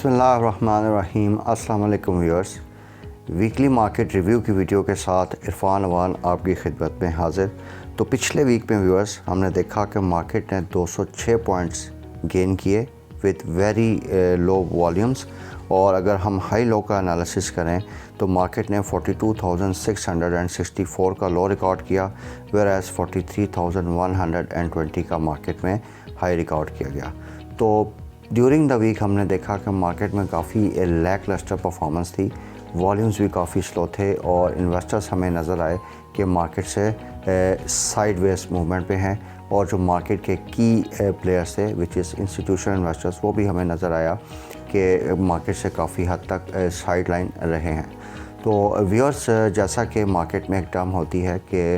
بسم اللہ الرحمن الرحیم۔ السلام علیکم ویورز، ویکلی مارکیٹ ریویو کی ویڈیو کے ساتھ عرفان اوان آپ کی خدمت میں حاضر۔ تو پچھلے ویک میں ویورز ہم نے دیکھا کہ مارکیٹ نے 206 پوائنٹس گین کیے وتھ ویری لو والیومز، اور اگر ہم ہائی لو کا انالیسس کریں تو مارکیٹ نے 42,664 کا لو ریکارڈ کیا، ویئر ایز 43,120 کا مارکیٹ میں ہائی ریکارڈ کیا گیا۔ تو ڈیورنگ دا ویک ہم نے دیکھا کہ مارکیٹ میں کافی لیک لسٹر پرفارمنس تھی، والیومز بھی کافی سلو تھے، اور انویسٹرز ہمیں نظر آئے کہ مارکیٹ سے سائیڈ ویز موومنٹ پہ ہیں، اور جو مارکیٹ کے کی پلیئرس تھے وچ از انسٹیٹیوشنل انویسٹرز، وہ بھی ہمیں نظر آیا کہ مارکیٹ سے کافی حد تک سائیڈ لائن رہے ہیں۔ تو ویورز، جیسا کہ مارکیٹ میں ایک ٹرم ہوتی ہے کہ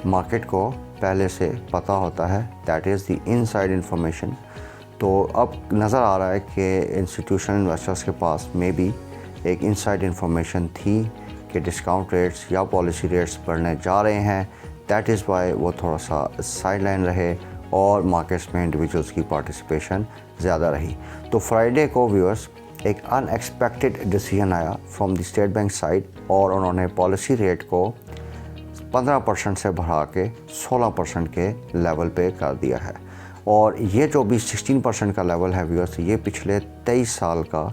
مارکیٹ کو پہلے سے پتہ ہوتا ہے، that is the in side information, تو اب نظر آ رہا ہے کہ انسٹیٹیوشنل انویسٹرز کے پاس میں بھی ایک ان سائڈ انفارمیشن تھی کہ ڈسکاؤنٹ ریٹس یا پالیسی ریٹس بڑھنے جا رہے ہیں، دیٹ از وائی وہ تھوڑا سا سائیڈ لائن رہے اور مارکیٹس میں انڈیویجولس کی پارٹیسپیشن زیادہ رہی۔ تو فرائیڈے کو ویورز ایک ان ایکسپیکٹڈ ڈیسیژن آیا from the state bank side, اور انہوں نے پالیسی ریٹ کو 15% سے بڑھا کے 16% کے لیول پہ کر دیا ہے، اور یہ جو بھی 16% کا لیول ہے ویورز، یہ پچھلے 23 سال کا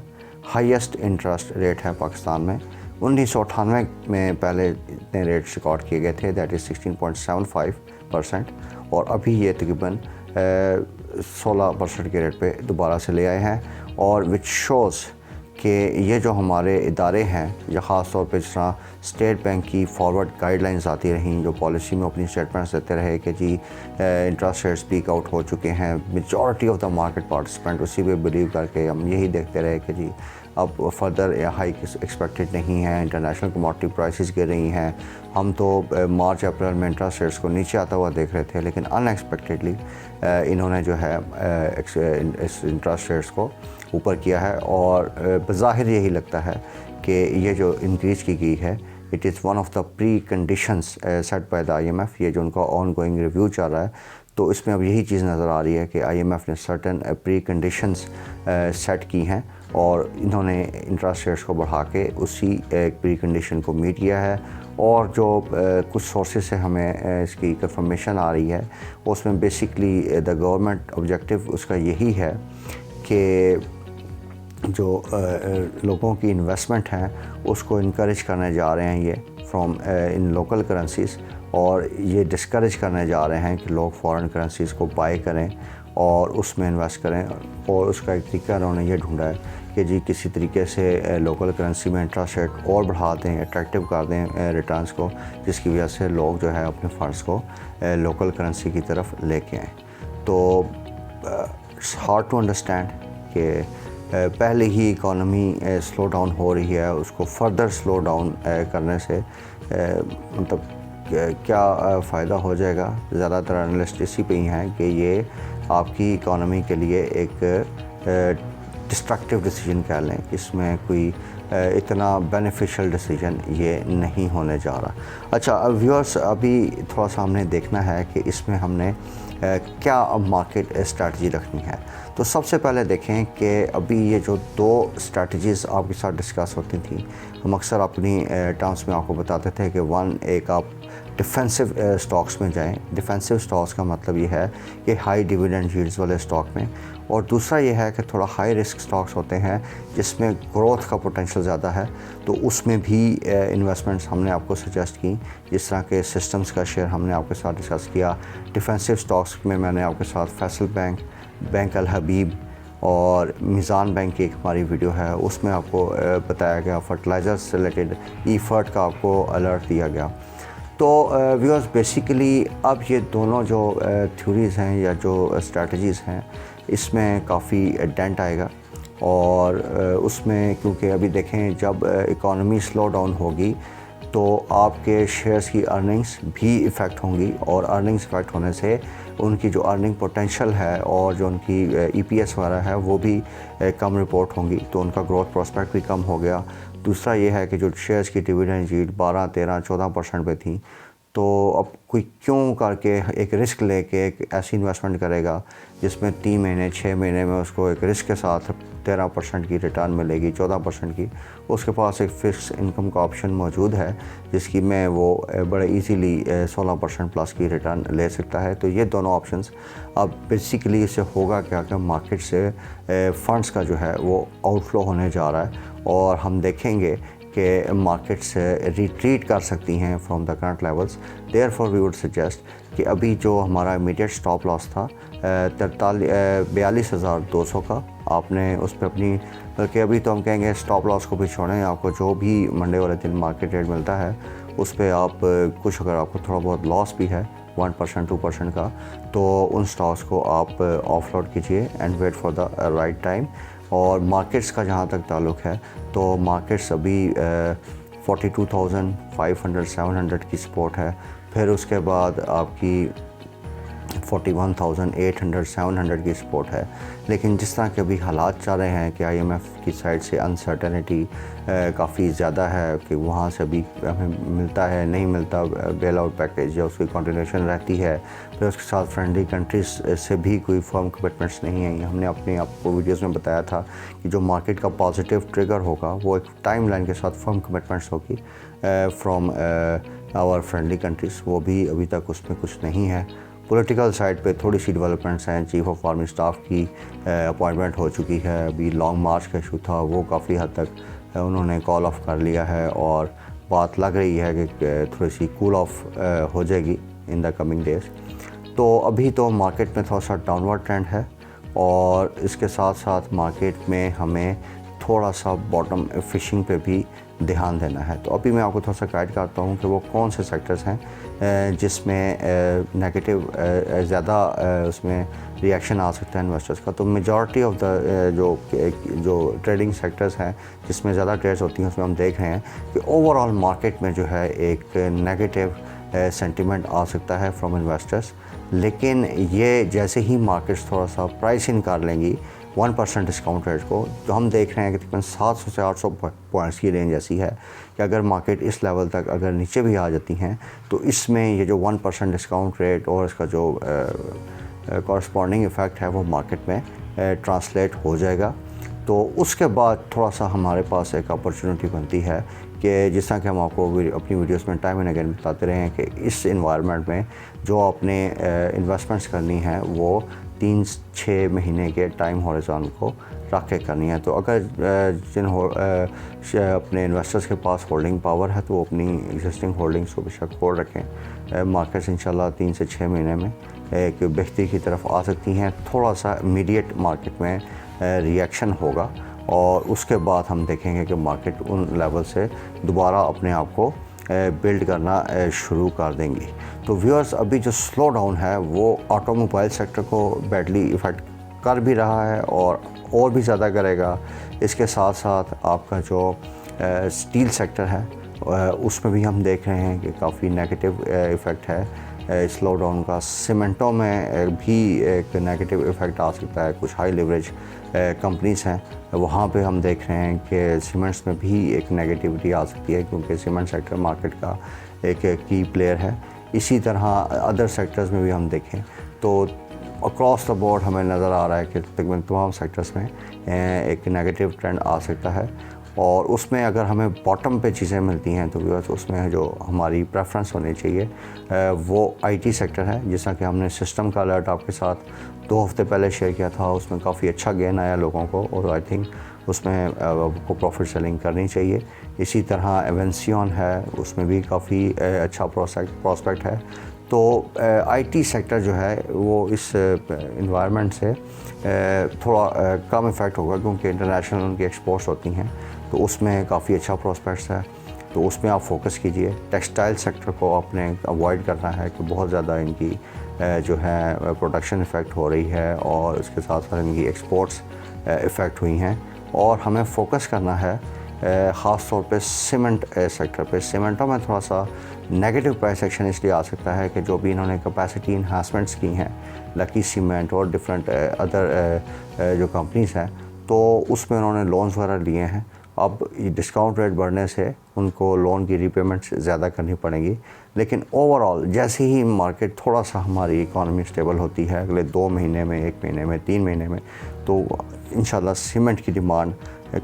ہائیسٹ انٹرسٹ ریٹ ہے پاکستان میں۔ 1998 میں پہلے اتنے ریٹس ریکارڈ کیے گئے تھے، دیٹ از 16.75%، اور ابھی یہ تقریباً 16% کے ریٹ پہ دوبارہ سے لے آئے ہیں، اور وچ شوز کہ یہ جو ہمارے ادارے ہیں، یا خاص طور پہ جس طرح اسٹیٹ بینک کی فارورڈ گائیڈ لائنز آتی رہیں، جو پالیسی میں اپنی اسٹیٹمنٹس دیتے رہے کہ جی انٹرسٹ ریٹس پیک آؤٹ ہو چکے ہیں، majority of the market participant اسی پہ بلیو کر کے ہم یہی دیکھتے رہے کہ جی اب فردر ہائیک ایکسپیکٹڈ نہیں ہیں، انٹرنیشنل کموڈٹی پرائسز گر رہی ہیں، ہم تو مارچ اپریل میں انٹرسٹ ریٹس کو نیچے آتا ہوا دیکھ رہے تھے، لیکن ان ایکسپیکٹڈلی انہوں نے جو ہے اس انٹرسٹ ریٹس کو اوپر کیا ہے، اور بظاہر یہی لگتا ہے کہ یہ جو انکریز کی گئی ہے it is one of the preconditions set by the I M F. یہ جو ان کا آن گوئنگ ریویو چل رہا ہے، تو اس میں اب یہی چیز نظر آ رہی ہے کہ آئی ایم ایف نے سرٹن پری کنڈیشنز سیٹ کی ہیں، اور انہوں نے انٹرسٹ ریٹس کو بڑھا کے اسی پری کنڈیشن کو میٹ کیا ہے۔ اور جو کچھ سورسز سے ہمیں اس کی کنفرمیشن آ رہی ہے، اس میں بیسکلی دا گورنمنٹ آبجیکٹیو اس کا یہی ہے کہ جو لوگوں کی انویسٹمنٹ ہیں اس کو انکریج کرنے جا رہے ہیں یہ فرام ان لوکل کرنسیز، اور یہ ڈسکریج کرنے جا رہے ہیں کہ لوگ فارن کرنسیز کو بائی کریں اور اس میں انویسٹ کریں، اور اس کا ایک طریقہ انہوں نے یہ ڈھونڈا ہے کہ جی کسی طریقے سے لوکل کرنسی میں انٹرسٹ ریٹ اور بڑھا دیں، اٹریکٹیو کر دیں ریٹرنس کو، جس کی وجہ سے لوگ جو ہے اپنے فنڈس کو لوکل کرنسی کی طرف لے کے آئیں۔ تو اٹس ہارڈ ٹو انڈرسٹینڈ کہ پہلے ہی اکانومی سلو ڈاؤن ہو رہی ہے، اس کو فردر سلو ڈاؤن کرنے سے مطلب کیا فائدہ ہو جائے گا۔ زیادہ تر انالسٹ اسی پہ ہی ہیں کہ یہ آپ کی اکانومی کے لیے ایک ڈسٹرکٹیو ڈیسیجن کہہ لیں، کہ اس میں کوئی اتنا بینیفیشل ڈیسیجن یہ نہیں ہونے جا رہا۔ اچھا ویورز، ابھی تھوڑا سا ہم نے دیکھنا ہے کہ اس میں ہم نے کیا مارکیٹ اسٹریٹجی رکھنی ہے۔ تو سب سے پہلے دیکھیں کہ ابھی یہ جو دو اسٹریٹجیز آپ کے ساتھ ڈسکس ہوتی تھیں، ہم اکثر اپنی ٹرمس میں آپ کو بتاتے تھے کہ ایک آپ ڈیفینسو اسٹاکس میں جائیں۔ ڈیفینسو اسٹاکس کا مطلب یہ ہے کہ ہائی ڈیویڈنڈ ییلڈز والے اسٹاک میں، اور دوسرا یہ ہے کہ تھوڑا ہائی رسک اسٹاکس ہوتے ہیں جس میں گروتھ کا پوٹینشیل زیادہ ہے، تو اس میں بھی انویسٹمنٹس ہم نے آپ کو سجیسٹ کی، جس طرح کہ سسٹمز کا شیئر ہم نے آپ کے ساتھ ڈسکس کیا۔ ڈیفینسو اسٹاکس میں نے آپ کے ساتھ فیصل بینک، بینک الحبیب اور میزان بینک کی ایک ہماری ویڈیو ہے، اس میں آپ کو بتایا گیا، فرٹیلائزر سے ریلیٹڈ ایفرٹ کا آپ کو الرٹ دیا گیا۔ تو ویورز بیسیکلی اب یہ دونوں جو تھیوریز ہیں یا جو اسٹریٹجیز ہیں، اس میں کافی ڈینٹ آئے گا، اور اس میں کیونکہ ابھی دیکھیں جب اکانومی سلو ڈاؤن ہوگی تو آپ کے شیئرز کی ارننگز بھی ایفیکٹ ہوں گی، اور ارننگز ایفیکٹ ہونے سے ان کی جو ارننگ پوٹینشیل ہے اور جو ان کی ای پی ایس وغیرہ ہے وہ بھی کم رپورٹ ہوں گی، تو ان کا گروتھ پراسپیکٹ بھی کم ہو گیا۔ دوسرا یہ ہے کہ جو شیئرز کی ڈیویڈنڈ ییلڈ 12، 13، 14% پہ تھیں، تو اب کوئی کیوں کر کے ایک رسک لے کے ایک ایسی انویسٹمنٹ کرے گا جس میں 3 مہینے 6 مہینے میں اس کو ایک رسک کے ساتھ 13% کی ریٹرن ملے گی، 14% کی. اس کے پاس ایک فکس انکم کا آپشن موجود ہے جس کی میں وہ بڑے ایزیلی 16% پلس کی ریٹرن لے سکتا ہے. تو یہ دونوں آپشنز اب بیسیکلی اس سے ہوگا کیا کہ مارکیٹ سے فنڈز کا جو ہے وہ آؤٹ فلو ہونے جا رہا ہے اور ہم دیکھیں گے کہ مارکیٹس ریٹریٹ کر سکتی ہیں from the current levels. Therefore we would suggest کہ ابھی جو ہمارا امیڈیٹ اسٹاپ لاس تھا 42,200 کا، آپ نے اس پہ اپنی، بلکہ ابھی تو ہم کہیں گے اسٹاپ لاس کو بھی چھوڑیں، آپ کو جو بھی منڈے والے دن مارکیٹ ریٹ ملتا ہے اس پہ آپ کچھ، اگر آپ کو تھوڑا بہت لاس بھی ہے 1% 2% کا، تو ان سٹاکس کو آپ آف لوڈ کیجئے and wait for the right time. اور مارکیٹس کا جہاں تک تعلق ہے تو مارکیٹس ابھی 42,500 700 کی سپورٹ ہے، پھر اس کے بعد آپ کی 41,800 700 کی سپورٹ ہے. لیکن جس طرح کے ابھی حالات چل رہے ہیں کہ IMF کی سائڈ سے انسرٹنٹی کافی زیادہ ہے کہ وہاں سے ابھی ہمیں ملتا ہے نہیں ملتا بیل آؤٹ پیکیج یا اس کی کنٹینیوشن رہتی ہے، پھر اس کے ساتھ فرینڈلی کنٹریز سے بھی کوئی فرم کمٹمنٹس نہیں ہیں. ہم نے اپنے آپ کو ویڈیوز میں بتایا تھا کہ جو مارکیٹ کا پازیٹیو ٹریگر ہوگا وہ ایک ٹائم لائن کے ساتھ فرم کمٹمنٹس ہوگی فرام آور فرینڈلی کنٹریز، وہ بھی ابھی تک اس میں کچھ نہیں ہے. پولیٹیکل سائڈ پہ تھوڑی سی ڈیولپمنٹس ہیں، چیف آف آرمی اسٹاف کی اپوائنٹمنٹ ہو چکی ہے، ابھی لانگ مارچ کا ایشو تھا وہ کافی حد تک انہوں نے کال آف کر لیا ہے اور بات لگ رہی ہے کہ تھوڑی سی کول آف ہو جائے گی ان دا کمنگ ڈیز. تو ابھی تو مارکیٹ میں تھوڑا سا ڈاؤن ورڈ ٹرینڈ ہے اور اس کے ساتھ ساتھ مارکیٹ میں ہمیں تھوڑا سا باٹم فشنگ پہ بھی دھیان دینا ہے. تو ابھی میں آپ کو تھوڑا سا گائیڈ کرتا ہوں کہ وہ کون سے سیکٹرز ہیں جس میں نیگیٹو زیادہ اس میں ریئیکشن آ سکتا ہے انویسٹرز کا. تو میجورٹی آف دا جو ٹریڈنگ سیکٹرز ہیں جس میں زیادہ ٹریڈز ہوتی ہیں اس میں ہم دیکھ رہے ہیں کہ اوور آل مارکیٹ میں جو ہے ایک نیگیٹو سینٹیمنٹ آ سکتا ہے فرام انویسٹرز. لیکن یہ جیسے ہی مارکیٹس تھوڑا سا پرائس ان کر لیں گی 1% ڈسکاؤنٹ ریٹ کو، جو ہم دیکھ رہے ہیں کہ تقریباً 700 سے 800 پوائنٹس کی رینج ایسی ہے کہ اگر مارکیٹ اس لیول تک اگر نیچے بھی آ جاتی ہیں تو اس میں یہ جو 1% ڈسکاؤنٹ ریٹ اور اس کا جو کورسپونڈنگ ایفیکٹ ہے وہ مارکیٹ میں ٹرانسلیٹ ہو جائے گا. تو اس کے بعد تھوڑا سا ہمارے پاس ایک اپرچونٹی بنتی ہے کہ جس طرح کہ ہم آپ کو اپنی ویڈیوز میں ٹائم اینڈ اگین بتاتے رہے ہیں کہ اس انوائرمنٹ میں جو آپ نے انویسٹمنٹس کرنی ہے وہ 3-6 مہینے کے ٹائم ہورزون کو رکھ کے کرنی ہے. تو اگر اپنے انویسٹرز کے پاس ہولڈنگ پاور ہے تو وہ اپنی ایگزسٹنگ ہولڈنگس کو بے شک ہولڈ رکھیں. مارکیٹس انشاءاللہ 3 سے 6 مہینے میں ایک بہتری کی طرف آ سکتی ہیں. تھوڑا سا امیڈیٹ مارکیٹ میں ریئیکشن ہوگا اور اس کے بعد ہم دیکھیں گے کہ مارکیٹ ان لیول سے دوبارہ اپنے آپ کو بلڈ کرنا شروع کر دیں گی. تو ویورز ابھی جو سلو ڈاؤن ہے وہ آٹو موبائل سیکٹر کو بیڈلی ایفیکٹ کر بھی رہا ہے اور بھی زیادہ کرے گا. اس کے ساتھ ساتھ آپ کا جو اسٹیل سیکٹر ہے اس میں بھی ہم دیکھ رہے ہیں کہ کافی نیگیٹو ایفیکٹ ہے سلو ڈاؤن کا. سیمنٹوں میں بھی ایک نیگیٹو ایفیکٹ آ سکتا ہے، کچھ ہائی لیوریج کمپنیز ہیں وہاں پہ ہم دیکھ رہے ہیں کہ سیمنٹس میں بھی ایک نیگیٹیوٹی آ سکتی ہے کیونکہ سیمنٹ سیکٹر مارکیٹ کا ایک کی پلیئر ہے. اسی طرح ادر سیکٹرز میں بھی ہم دیکھیں تو اکراس دا بورڈ ہمیں نظر آ رہا ہے کہ تقریباً تمام سیکٹرز میں ایک نیگیٹو ٹرینڈ آ سکتا ہے. اور اس میں اگر ہمیں باٹم پہ چیزیں ملتی ہیں تو اس میں جو ہماری پریفرنس ہونی چاہیے وہ IT سیکٹر ہے. جس طرح کہ ہم نے سسٹم کا الرٹ آپ کے ساتھ 2 ہفتے پہلے شیئر کیا تھا، اس میں کافی اچھا گین آیا لوگوں کو اور آئی تھنک اس میں کو پروفٹ سیلنگ کرنی چاہیے. اسی طرح ایونسیون ہے، اس میں بھی کافی اچھا پراسپیکٹ ہے. تو IT سیکٹر جو ہے وہ اس انوائرمنٹ سے تھوڑا کم افیکٹ ہوگا کیونکہ انٹرنیشنل ان کی ایکسپورٹس ہوتی ہیں تو اس میں کافی اچھا پراسپیکٹس ہے. تو اس میں آپ فوکس کیجئے. ٹیکسٹائل سیکٹر کو آپ نے اوائڈ کرنا ہے کہ بہت زیادہ ان کی جو ہے پروڈکشن افیکٹ ہو رہی ہے اور اس کے ساتھ ساتھ ان کی ایکسپورٹس افیکٹ ہوئی ہیں. اور ہمیں فوکس کرنا ہے خاص طور پہ سیمنٹ سیکٹر پہ. سیمنٹوں میں تھوڑا سا نیگیٹو پرائس ایکشن اس لیے آ سکتا ہے کہ جو بھی انہوں نے کیپیسٹی انہانسمنٹس کی ہیں لکی سیمنٹ اور ڈفرینٹ ادر جو کمپنیز ہیں تو اس میں انہوں نے لونز وغیرہ لیے ہیں اب ڈسکاؤنٹ ریٹ بڑھنے سے ان کو لون کی ری پیمنٹس زیادہ کرنی پڑیں گی، لیکن اوور آل جیسے ہی مارکیٹ تھوڑا سا ہماری اکانومی اسٹیبل ہوتی ہے اگلے 2 مہینے میں، 1 مہینے میں، 3 مہینے میں، تو انشاءاللہ سیمنٹ کی ڈیمانڈ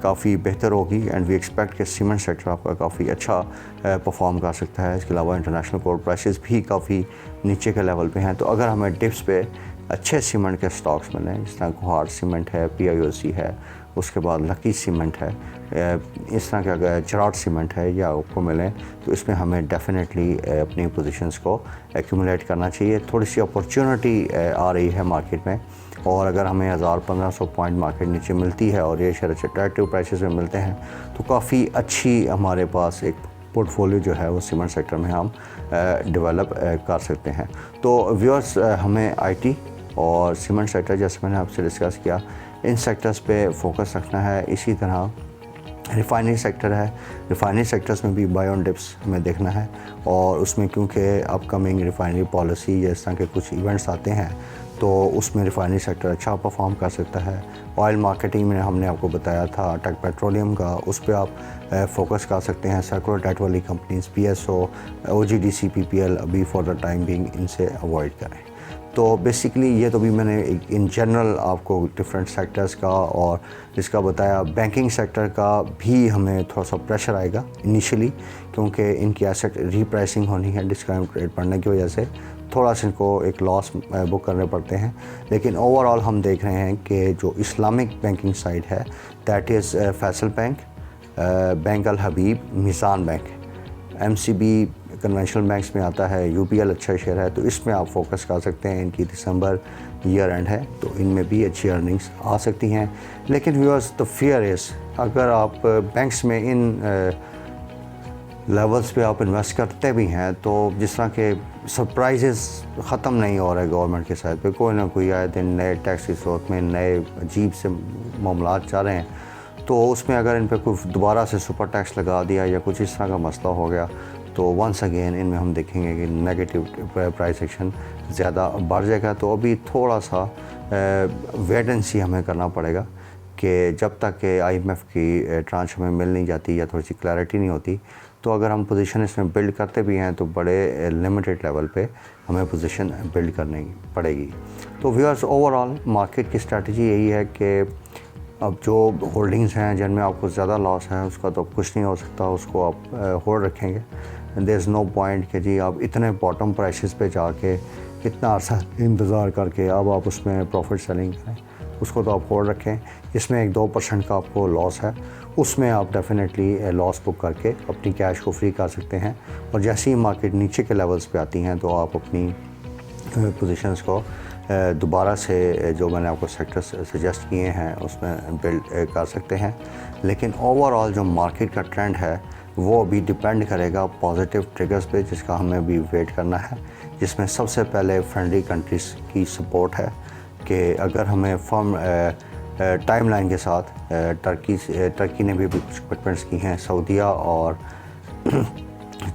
کافی بہتر ہوگی، اینڈ وی ایکسپیکٹ کہ سیمنٹ سیکٹر آپ کا کافی اچھا پرفارم کر سکتا ہے۔ اس کے علاوہ انٹرنیشنل کورٹ پرائسز بھی کافی نیچے کے لیول پہ ہیں، تو اگر ہمیں ڈپس پہ اچھے سیمنٹ کے سٹاکس ملیں، جس طرح گوہار سیمنٹ ہے، PIOC ہے، اس کے بعد لکی سیمنٹ ہے، اس طرح کا اگر چراٹ سیمنٹ ہے، یا آپ کو ملیں، تو اس میں ہمیں ڈیفینیٹلی اپنی پوزیشنز کو ایکومولیٹ کرنا چاہیے۔ تھوڑی سی اپورچونٹی آ رہی ہے مارکیٹ میں، اور اگر ہمیں 1000-1500 پوائنٹ مارکیٹ نیچے ملتی ہے اور یہ شیئر اٹریکٹیو پرائسز میں ملتے ہیں، تو کافی اچھی ہمارے پاس ایک پورٹ فولیو جو ہے وہ سیمنٹ سیکٹر میں ہم ڈیولپ کر سکتے ہیں۔ تو ویورز، ہمیں IT اور سیمنٹ سیکٹر، جیسے میں نے آپ سے ڈسکس کیا، ان سیکٹرز پہ فوکس رکھنا ہے۔ اسی طرح ریفائنری سیکٹر ہے، ریفائنری سیکٹرز میں بھی بائی آن ڈپس ہمیں دیکھنا ہے، اور اس میں کیونکہ اپ کمنگ ریفائنری پالیسی یا اس طرح کے کچھ ایونٹس آتے ہیں، تو اس میں ریفائنری سیکٹر اچھا پرفارم کر سکتا ہے۔ آئل مارکیٹنگ میں ہم نے آپ کو بتایا تھا ٹیک پیٹرولیم کا، اس پہ آپ فوکس کر سکتے ہیں۔ سرکولر ڈیٹ والی کمپنیز PSO، OGDC، PPL ابھی for the time being in سے اوائڈ کریں۔ تو بیسیکلی یہ تو بھی میں نے ان جنرل آپ کو ڈفرینٹ سیکٹرز کا اور جس کا بتایا۔ بینکنگ سیکٹر کا بھی ہمیں تھوڑا سا پریشر آئے گا انیشلی، کیونکہ ان کی ایسٹ ری پرائسنگ ہونی ہے ڈسکاؤنٹ ریٹ بڑھنے کی وجہ سے، تھوڑا سا ان کو ایک لاس بک کرنے پڑتے ہیں۔ لیکن اوور آل ہم دیکھ رہے ہیں کہ جو اسلامک بینکنگ سائڈ ہے، that is Faisal bank, bank الحبیب، میزان بینک، MCB کنونشنل بینکس میں آتا ہے، UBL اچھا شیئر ہے، تو اس میں آپ فوکس کر سکتے ہیں۔ ان کی دسمبر ایئر اینڈ ہے، تو ان میں بھی اچھی ارننگس آ سکتی ہیں۔ لیکن ویورز، دا فیئر از، اگر آپ بینکس میں ان لیولز پہ آپ انویسٹ کرتے بھی ہیں، تو جس طرح کے سرپرائزز ختم نہیں ہو رہے گورنمنٹ کے ساتھ پہ، کوئی نہ کوئی آئے دن نئے ٹیکس کی صورت میں نئے عجیب سے معاملات چل رہے ہیں، تو اس میں اگر ان پہ کوئی دوبارہ سے سپر ٹیکس لگا دیا یا کچھ اس طرح کا مسئلہ ہو گیا، تو ونس اگین ان میں ہم دیکھیں گے کہ نیگیٹو پرائس ایکشن زیادہ بڑھ جائے گا۔ تو ابھی تھوڑا سا ویٹ اینڈ سی ہمیں کرنا پڑے گا، کہ جب تک کہ IMF کی ٹرانچ ہمیں مل نہیں جاتی یا تھوڑی سی کلیئرٹی نہیں ہوتی، تو اگر ہم پوزیشن اس میں بلڈ کرتے بھی ہیں، تو بڑے لمیٹڈ لیول پہ ہمیں پوزیشن بلڈ کرنی پڑے گی۔ تو ویورز، اوور آل مارکیٹ کی اسٹریٹجی یہی ہے کہ اب جو ہولڈنگز ہیں جن میں آپ کو زیادہ لاس ہے، اس کا تو کچھ نہیں ہو سکتا، اس کو آپ ہولڈ رکھیں گے۔ دیر از نو پوائنٹ کہ جی آپ اتنے باٹم پرائسز پہ جا کے اتنا عرصہ انتظار کر کے اب آپ اس میں پروفٹ سیلنگ کریں، اس کو تو آپ ہولڈ رکھیں۔ اس میں 1-2% کا آپ کو لاس ہے، اس میں آپ ڈیفینیٹلی لاس بک کر کے اپنی کیش کو فری کر سکتے ہیں، اور جیسے ہی مارکیٹ نیچے کے لیولز پہ آتی ہیں، تو آپ اپنی پوزیشنز کو دوبارہ سے جو میں نے آپ کو سیکٹرز سجیسٹ کیے ہیں اس میں بلڈ کر سکتے ہیں۔ لیکن اوور آل جو مارکیٹ کا ٹرینڈ ہے، وہ ابھی ڈیپینڈ کرے گا پازیٹیو ٹریگرز پہ، جس کا ہمیں ابھی ویٹ کرنا ہے، جس میں سب سے پہلے فرینڈلی کنٹریز کی سپورٹ ہے، کہ اگر ہمیں فرم ٹائم لائن کے ساتھ ٹرکی نے بھی کچھ کمٹمنٹس کی ہیں، سعودیہ اور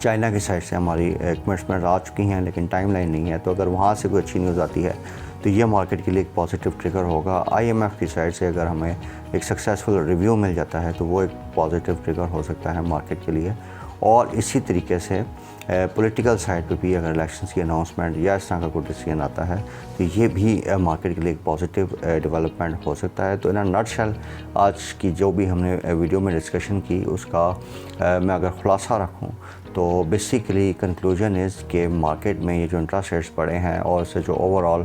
چائنا کی سائڈ سے ہماری کمٹمنٹ آ چکی ہیں، لیکن ٹائم لائن نہیں ہے، تو اگر وہاں سے کوئی اچھی نیوز آتی ہے تو یہ مارکیٹ کے لیے ایک پازیٹیو ٹریگر ہوگا۔ IMF کی سائڈ سے اگر ہمیں ایک سکسیزفل ریویو مل جاتا ہے، تو وہ ایک پازیٹیو ٹریگر ہو سکتا ہے مارکیٹ کے لیے۔ اور اسی طریقے سے پولیٹیکل سائڈ پہ بھی اگر الیکشنز کی اناؤنسمنٹ یا اس طرح کا کوئی ڈیسیژن آتا ہے، تو یہ بھی مارکیٹ کے لیے ایک پازیٹیو ڈیولپمنٹ ہو سکتا ہے۔ تو ان نٹ شیل آج کی جو بھی ہم نے ویڈیو میں ڈسکشن کی، اس کا میں اگر خلاصہ رکھوں تو بیسیکلی کنکلوژن از کہ مارکیٹ میں یہ جو انٹرسٹ ریٹس بڑھے ہیں، اور اس سے جو over all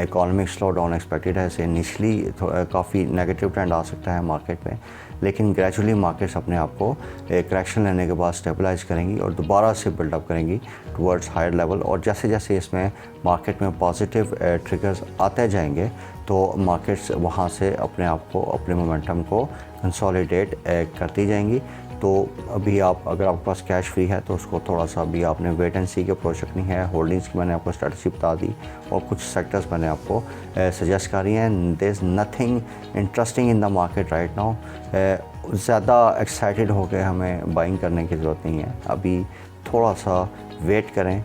economic slow down expected ہے، اسے انیشلی کافی نیگیٹو ٹرینڈ آ سکتا ہے مارکیٹ میں، لیکن گریجولی مارکیٹس اپنے آپ کو کریکشن لینے کے بعد اسٹیبلائز کریں گی اور دوبارہ سے بلڈ اپ کریں گی ٹورڈز ہائر لیول۔ اور جیسے جیسے اس میں مارکیٹ میں پازیٹیو ٹریگرز آتے جائیں گے، تو مارکیٹس وہاں سے اپنے آپ کو، اپنے مومنٹم کو کنسولیڈیٹ کرتی جائیں گی۔ تو ابھی اگر آپ کے پاس کیش فری ہے، تو اس کو تھوڑا سا ابھی آپ نے ویٹ اینڈ سی کے اپروچ رکھنی ہے۔ ہولڈنگس کی میں نے آپ کو اسٹریٹجی بتا دی، اور کچھ سیکٹرز میں نے آپ کو سجیسٹ کری ہیں۔ There is nothing interesting in the market right now. زیادہ ایکسائٹیڈ ہو کے ہمیں بائنگ کرنے کی ضرورت نہیں ہے، ابھی تھوڑا سا ویٹ کریں،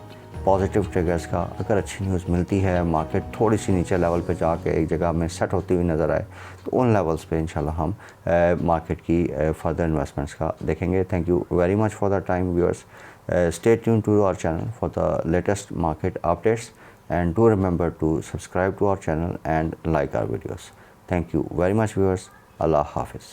پازیٹیو ٹریگرز کا اگر اچھی نیوز ملتی ہے، مارکیٹ تھوڑی سی نیچے لیول پہ جا کے ایک جگہ میں سیٹ ہوتی ہوئی نظر آئے تو ان لیولز پہ انشاءاللہ ہم مارکیٹ کی فردر انویسٹمنٹس کا دیکھیں گے. Thank you very much for the time viewers. Stay tuned to our channel for the latest market updates, and do remember to subscribe to our channel and like our videos. Thank you very much viewers. Allah Hafiz.